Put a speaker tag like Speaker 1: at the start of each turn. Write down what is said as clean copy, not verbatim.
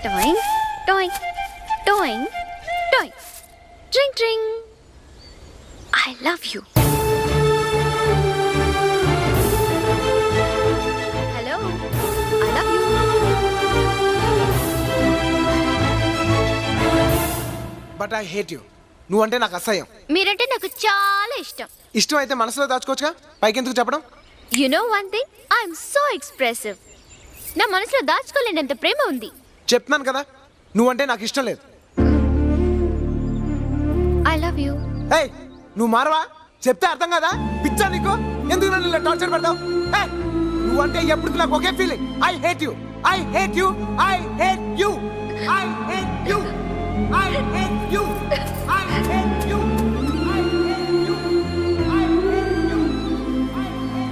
Speaker 1: Toing, toing, toing, toing. Tring, tring. I love you. Hello. I love you.
Speaker 2: But I hate you. నువ్వంటే నాకు అసహ్యం.
Speaker 1: మీరంటే నాకు చాలా ఇష్టం.
Speaker 2: ఇష్టం అయితే మనసులో దాచుకోవచ్చుగా, పైకి ఎందుకు చెప్పడం?
Speaker 1: You know one thing? I'm so expressive. నా మనసులో దాచుకోలేనంత ప్రేమ ఉంది.
Speaker 2: చెప్తున్నాను కదా, నువ్వంటే నాకు ఇష్టం లేదు.
Speaker 1: I love you.
Speaker 2: ఏయ్, నువ్వు మారవా? చెప్తే అర్థం కదా? పిచ్చా నీకు? ఎందుకు నన్ను ఇలా టార్చర్ పెడతావు? ఏయ్, నువ్వంటే ఎప్పుడు నాకు ఒకే feeling. I hate you, I hate you, I hate you, I hate you, I hate you, I hate you.